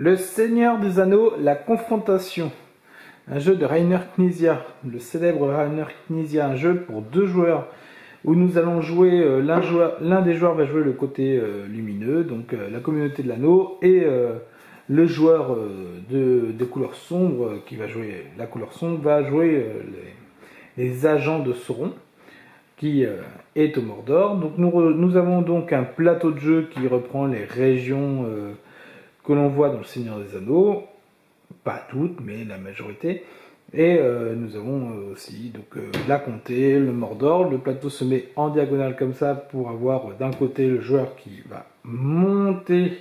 Le Seigneur des Anneaux, la confrontation. Un jeu de Reiner Knizia, le célèbre Reiner Knizia, un jeu pour 2 joueurs où nous allons jouer, l'un des joueurs va jouer le côté lumineux, donc la communauté de l'anneau, et le joueur des couleurs sombres qui va jouer la couleur sombre va jouer les agents de Sauron, qui est au Mordor. Donc nous avons donc un plateau de jeu qui reprend les régions que l'on voit dans le Seigneur des Anneaux, pas toutes, mais la majorité. Et nous avons aussi donc, la comté, le Mordor. Le plateau se met en diagonale comme ça pour avoir d'un côté le joueur qui va monter,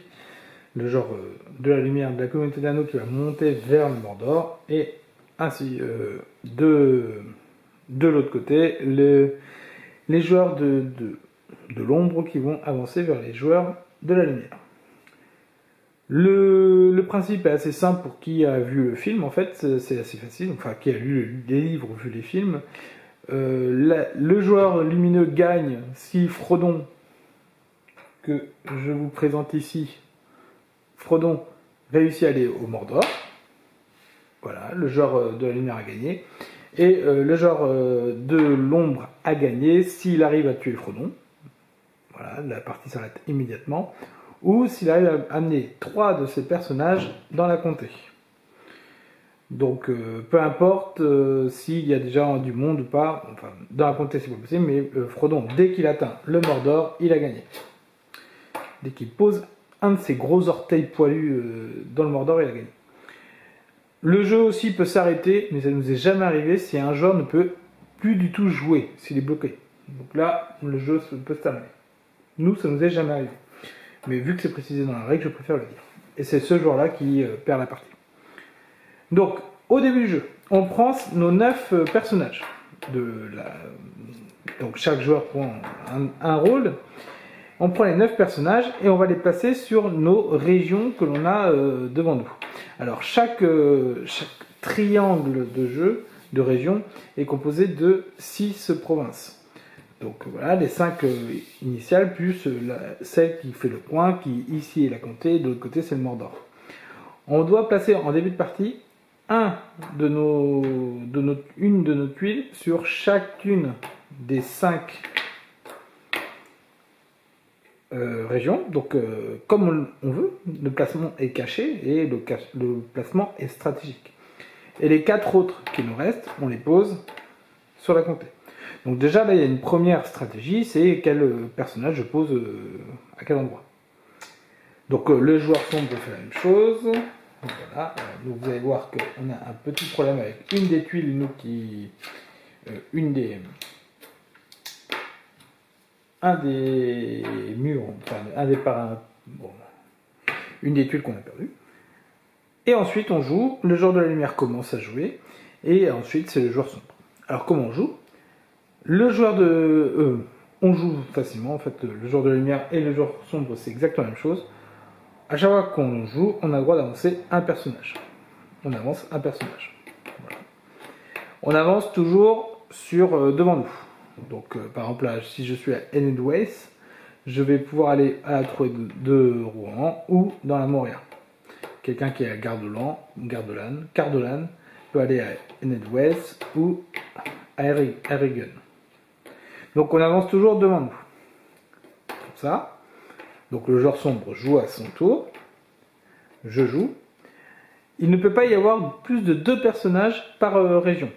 le genre de la lumière de la communauté d'anneaux qui va monter vers le Mordor, et ainsi de l'autre côté les joueurs de l'ombre qui vont avancer vers les joueurs de la lumière. Le principe est assez simple pour qui a vu le film, en fait, c'est assez facile, enfin qui a lu les livres ou vu les films. Le joueur lumineux gagne si Frodon, que je vous présente ici, Frodon réussit à aller au Mordor. Voilà, le joueur de la lumière a gagné. Et le joueur de l'ombre a gagné s'il arrive à tuer Frodon. Voilà, la partie s'arrête immédiatement. Ou s'il arrive à amener 3 de ces personnages dans la comté. Donc peu importe s'il y a déjà du monde ou pas, enfin dans la comté c'est pas possible, mais Frodon, dès qu'il atteint le Mordor, il a gagné. Dès qu'il pose un de ses gros orteils poilus dans le Mordor, il a gagné. Le jeu aussi peut s'arrêter, mais ça ne nous est jamais arrivé si un joueur ne peut plus du tout jouer, s'il est bloqué. Donc là, le jeu peut se terminer. Nous, ça ne nous est jamais arrivé. Mais vu que c'est précisé dans la règle, je préfère le dire. Et c'est ce joueur-là qui perd la partie. Donc, au début du jeu, on prend nos 9 personnages. Donc, chaque joueur prend un rôle. On prend les 9 personnages et on va les placer sur nos régions que l'on a devant nous. Alors, chaque triangle de jeu, de région, est composé de 6 provinces. Donc voilà, les 5 initiales, plus celle qui fait le point, qui ici est la comté, de l'autre côté c'est le Mordor. On doit placer en début de partie une de nos tuiles sur chacune des 5 régions. Donc comme on veut, le placement est caché et le placement est stratégique. Et les 4 autres qui nous restent, on les pose sur la comté. Donc déjà, là, il y a une première stratégie, c'est quel personnage je pose à quel endroit. Donc le joueur sombre fait la même chose. Voilà. Donc vous allez voir qu'on a un petit problème avec une des tuiles, un des murs, enfin une des tuiles qu'on a perdu. Et ensuite on joue, le joueur de la lumière commence à jouer, et ensuite c'est le joueur sombre. Alors comment on joue ? Le joueur on joue facilement, en fait, le joueur de la lumière et le joueur sombre, c'est exactement la même chose. À chaque fois qu'on joue, on a le droit d'avancer un personnage. On avance un personnage. Voilà. On avance toujours devant nous. Donc, par exemple, là, si je suis à Enedwaith, je vais pouvoir aller à la trouée de Rohan ou dans la Moria. Quelqu'un qui est à Cardolan peut aller à Enedwaith ou à Ereghen. Donc on avance toujours devant nous. Comme ça. Donc le joueur sombre joue à son tour. Je joue. Il ne peut pas y avoir plus de 2 personnages par région.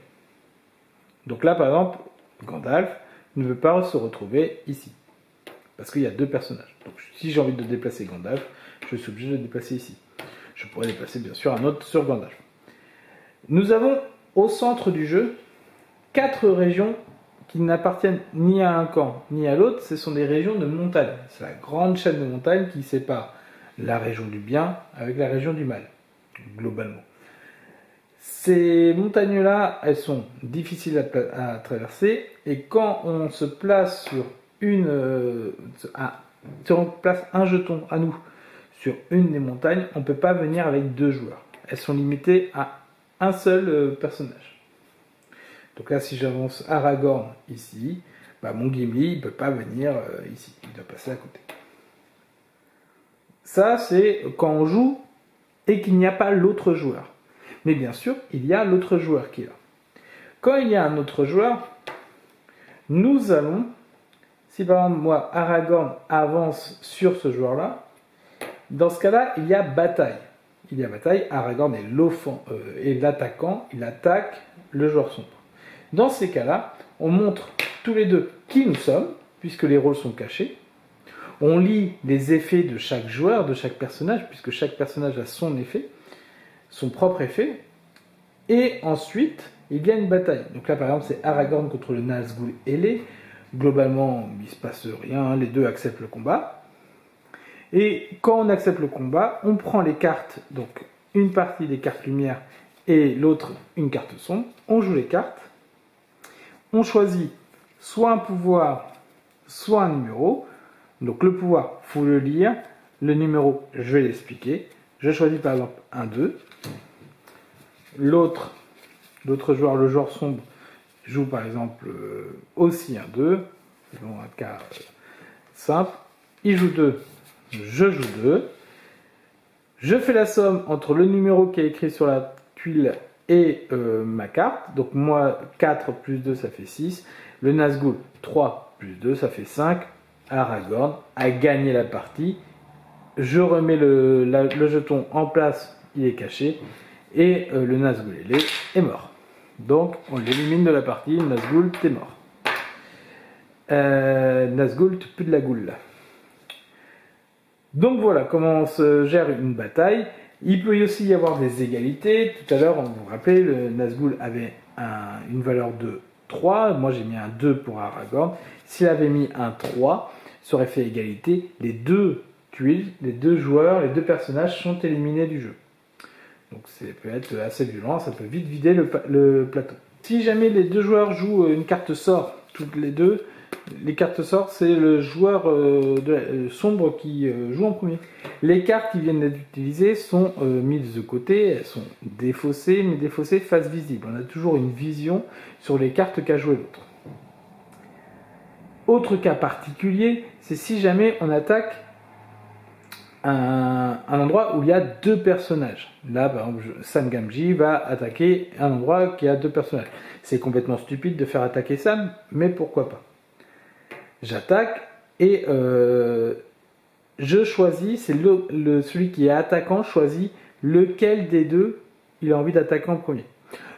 Donc là, par exemple, Gandalf ne veut pas se retrouver ici. Parce qu'il y a 2 personnages. Donc si j'ai envie de déplacer Gandalf, je suis obligé de le déplacer ici. Je pourrais déplacer bien sûr un autre sur Gandalf. Nous avons au centre du jeu 4 régions qui n'appartiennent ni à un camp ni à l'autre. Ce sont des régions de montagne. C'est la grande chaîne de montagnes qui sépare la région du bien avec la région du mal, globalement. Ces montagnes-là, elles sont difficiles à traverser, et quand on se place sur si on place un jeton à nous sur une des montagnes, on ne peut pas venir avec 2 joueurs. Elles sont limitées à un seul personnage. Donc là, si j'avance Aragorn ici, mon Gimli ne peut pas venir ici, il doit passer à côté. Ça, c'est quand on joue et qu'il n'y a pas l'autre joueur. Mais bien sûr, il y a l'autre joueur qui est là. Quand il y a un autre joueur, nous allons, si par exemple moi, Aragorn avance sur ce joueur-là, dans ce cas-là, il y a bataille. Il y a bataille, Aragorn est l'attaquant, il attaque le joueur sombre. Dans ces cas-là, on montre tous les deux qui nous sommes, puisque les rôles sont cachés. On lit les effets de chaque joueur, de chaque personnage, puisque chaque personnage a son effet, son propre effet. Et ensuite, il y a une bataille. Donc là, par exemple, c'est Aragorn contre le Nazgûl ailé. Globalement, il ne se passe rien, les deux acceptent le combat. Et quand on accepte le combat, on prend les cartes, donc une partie des cartes lumière et l'autre une carte sombre. On joue les cartes. On choisit soit un pouvoir, soit un numéro. Donc le pouvoir, il faut le lire. Le numéro, je vais l'expliquer. Je choisis par exemple un 2. L'autre joueur, le joueur sombre, joue par exemple aussi un 2. C'est un cas simple. Il joue 2, je joue 2. Je fais la somme entre le numéro qui est écrit sur la tuile et ma carte. Donc moi, 4 plus 2, ça fait 6. Le Nazgûl, 3 plus 2, ça fait 5. Aragorn a gagné la partie. Je remets le jeton en place, il est caché. Et le Nazgûl ailé est mort. Donc on l'élimine de la partie. Nazgûl, t'es mort. Nazgûl, tu pues de la goule. Donc voilà comment on se gère une bataille. Il peut aussi y avoir des égalités. Tout à l'heure, on vous rappelait, le Nazgûl avait une valeur de 3. Moi, j'ai mis un 2 pour Aragorn. S'il avait mis un 3, ça aurait fait égalité. Les deux tuiles, les deux joueurs, les deux personnages sont éliminés du jeu. Donc ça peut être assez violent, ça peut vite vider le plateau. Si jamais les deux joueurs jouent une carte sort, toutes les deux, les cartes sort, c'est le joueur sombre qui joue en premier. Les cartes qui viennent d'être utilisées sont mises de côté, elles sont défaussées, mais défaussées face visible. On a toujours une vision sur les cartes qu'a joué l'autre. Autre cas particulier, c'est si jamais on attaque un endroit où il y a deux personnages. Là, par exemple, Sam Gamgee va attaquer un endroit qui a deux personnages. C'est complètement stupide de faire attaquer Sam, mais pourquoi pas. J'attaque et je choisis, c'est celui qui est attaquant choisit lequel des deux il a envie d'attaquer en premier.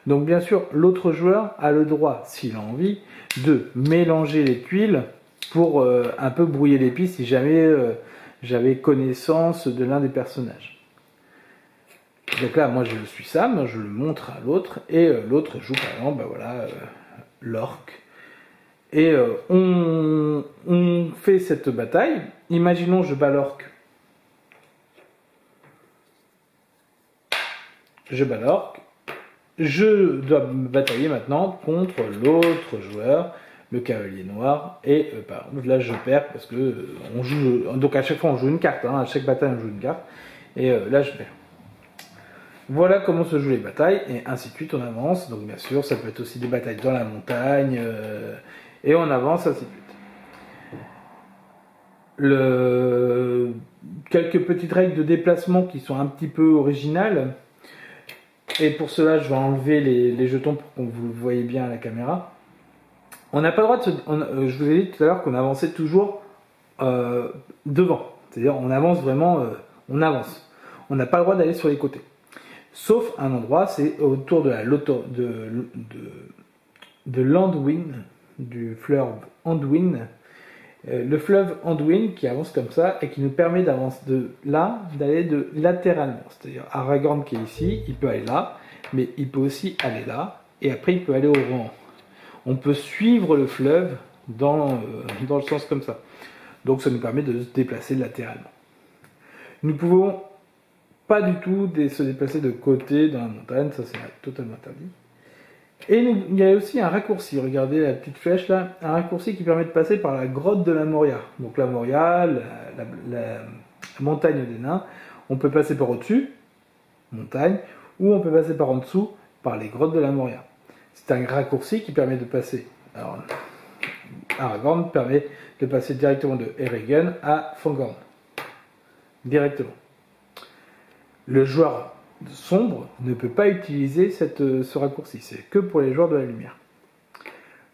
Donc bien sûr, l'autre joueur a le droit, s'il a envie, de mélanger les tuiles pour un peu brouiller les pistes si jamais j'avais connaissance de l'un des personnages. Donc là, moi je suis Sam, je le montre à l'autre, et l'autre joue par exemple, l'orque. Et on fait cette bataille. Imaginons je bats l'orque. Je bats l'orque. Je dois me batailler maintenant contre l'autre joueur, le cavalier noir. Et par exemple, là je perds parce que on joue. Donc à chaque fois on joue une carte. À chaque bataille on joue une carte. Et là je perds. Voilà comment se jouent les batailles. Et ainsi de suite on avance. Donc bien sûr ça peut être aussi des batailles dans la montagne. Et on avance ainsi de suite. Quelques petites règles de déplacement qui sont un petit peu originales. Et pour cela, je vais enlever les jetons pour que vous le voyez bien à la caméra. On n'a pas le droit de je vous ai dit tout à l'heure qu'on avançait toujours devant. C'est-à-dire on avance vraiment, on avance. On n'a pas le droit d'aller sur les côtés. Sauf un endroit, c'est autour de l'Anduin, du fleuve Anduin. Le fleuve Anduin qui avance comme ça et qui nous permet d'avancer d'aller latéralement. C'est-à-dire Aragorn qui est ici, il peut aller là, mais il peut aussi aller là, et après il peut aller au vent. On peut suivre le fleuve dans le sens comme ça. Donc ça nous permet de se déplacer latéralement. Nous pouvons pas du tout se déplacer de côté dans la montagne, ça c'est totalement interdit. Et il y a aussi un raccourci, regardez la petite flèche là, un raccourci qui permet de passer par la grotte de la Moria. Donc la Moria, la montagne des nains, on peut passer par au-dessus, montagne, ou on peut passer par en dessous, par les grottes de la Moria. C'est un raccourci qui permet de passer. Alors, Aragorn permet de passer directement de Eregion à Fangorn. Directement. Le joueur sombre ne peut pas utiliser ce raccourci, c'est que pour les joueurs de la lumière.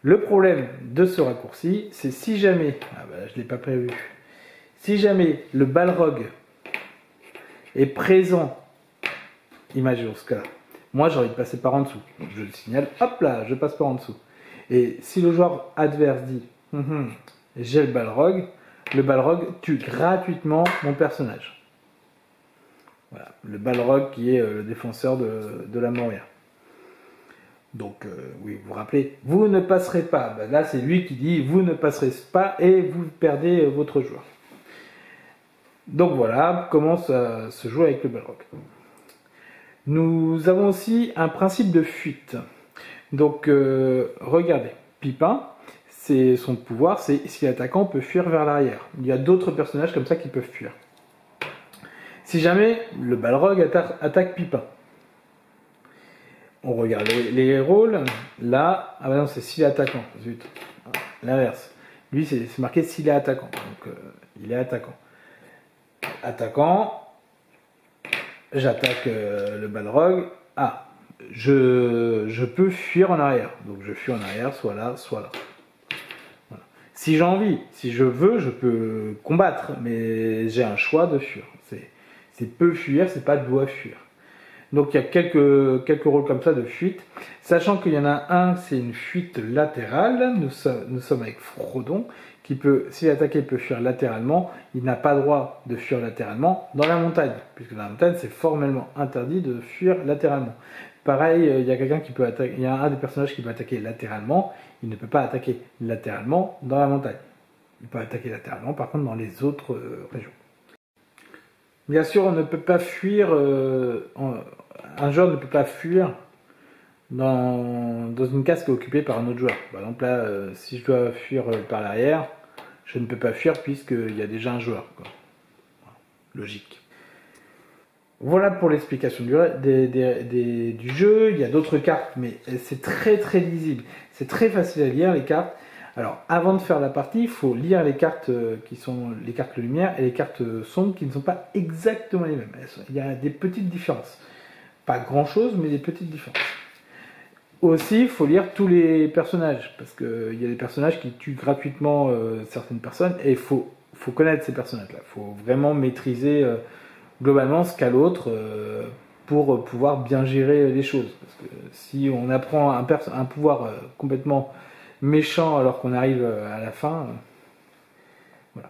Le problème de ce raccourci, c'est si jamais, je ne l'ai pas prévu, si jamais le balrog est présent, imaginons ce cas-là, moi j'ai envie de passer par en dessous, donc je le signale, hop là, je passe par en dessous. Et si le joueur adverse dit, j'ai le balrog tue gratuitement mon personnage. Voilà, le balrog qui est le défenseur de la Moria. Donc, oui, vous vous rappelez, vous ne passerez pas. Là, c'est lui qui dit, vous ne passerez pas et vous perdez votre joueur. Donc voilà comment ça se joue avec le balrog. Nous avons aussi un principe de fuite. Donc, regardez, Pipin, c'est son pouvoir, c'est si l'attaquant peut fuir vers l'arrière. Il y a d'autres personnages comme ça qui peuvent fuir. Si jamais le balrog attaque Pipin, on regarde les rôles, là, non, c'est s'il est attaquant, zut, l'inverse. Lui, c'est marqué s'il est attaquant, donc il est attaquant. Attaquant, j'attaque le balrog, je peux fuir en arrière, donc je fuis en arrière, soit là, soit là. Voilà. Si j'ai envie, si je veux, je peux combattre, mais j'ai un choix de fuir. C'est peut fuir, c'est pas doit fuir. Donc il y a quelques rôles comme ça de fuite, sachant qu'il y en a un, c'est une fuite latérale. Nous sommes avec Frodon, qui peut, s'il est attaqué, peut fuir latéralement. Il n'a pas droit de fuir latéralement dans la montagne, puisque dans la montagne, c'est formellement interdit de fuir latéralement. Pareil, il y a quelqu'un qui peut attaquer, il y a un des personnages qui peut attaquer latéralement, il ne peut pas attaquer latéralement dans la montagne. Il peut attaquer latéralement, par contre, dans les autres régions. Bien sûr, on ne peut pas fuir, un joueur ne peut pas fuir dans une case qui est occupée par un autre joueur. Par exemple, là, si je dois fuir par l'arrière, je ne peux pas fuir puisqu'il y a déjà un joueur. Quoi. Logique. Voilà pour l'explication du jeu. Il y a d'autres cartes, mais c'est très très lisible. C'est très facile à lire les cartes. Alors, avant de faire la partie, il faut lire les cartes qui sont les cartes lumière et les cartes sombres qui ne sont pas exactement les mêmes. Il y a des petites différences. Pas grand chose, mais des petites différences. Aussi, il faut lire tous les personnages, parce qu'il y a des personnages qui tuent gratuitement certaines personnes, et il faut connaître ces personnages-là. Il faut vraiment maîtriser globalement ce qu'a l'autre pour pouvoir bien gérer les choses. Parce que si on apprend un pouvoir complètement méchant alors qu'on arrive à la fin. Voilà.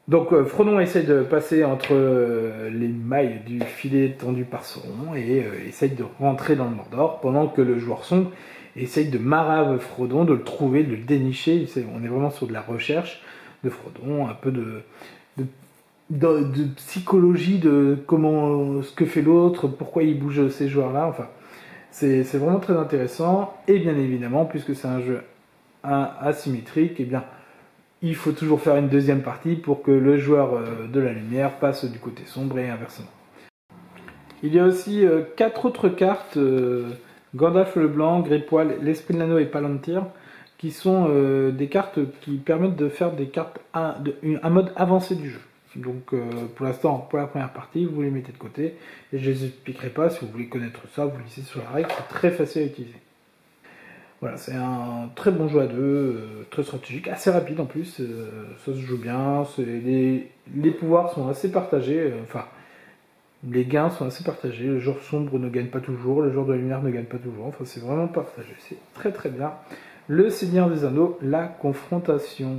Donc Frodon essaie de passer entre les mailles du filet tendu par Sauron et essaye de rentrer dans le Mordor pendant que le joueur sombre essaye de marave Frodon, de le trouver, de le dénicher. On est vraiment sur de la recherche de Frodon, un peu de psychologie de ce que fait l'autre, pourquoi il bouge ces joueurs-là. Enfin, c'est vraiment très intéressant. Et bien évidemment, puisque c'est un jeu asymétrique, eh bien, il faut toujours faire une deuxième partie pour que le joueur de la lumière passe du côté sombre et inversement. Il y a aussi 4 autres cartes, Gandalf le Blanc, Greypoil, l'Esprit de l'Anneau et Palantir, qui sont des cartes qui permettent de faire des cartes un mode avancé du jeu. Donc pour l'instant, pour la première partie, vous les mettez de côté, et je ne les expliquerai pas. Si vous voulez connaître ça, vous lisez sur la règle, c'est très facile à utiliser. Voilà, c'est un très bon jeu à deux, très stratégique, assez rapide en plus, ça se joue bien, les pouvoirs sont assez partagés, enfin, les gains sont assez partagés, le joueur sombre ne gagne pas toujours, le joueur de la lumière ne gagne pas toujours, enfin c'est vraiment partagé, c'est très très bien. Le Seigneur des Anneaux, la confrontation.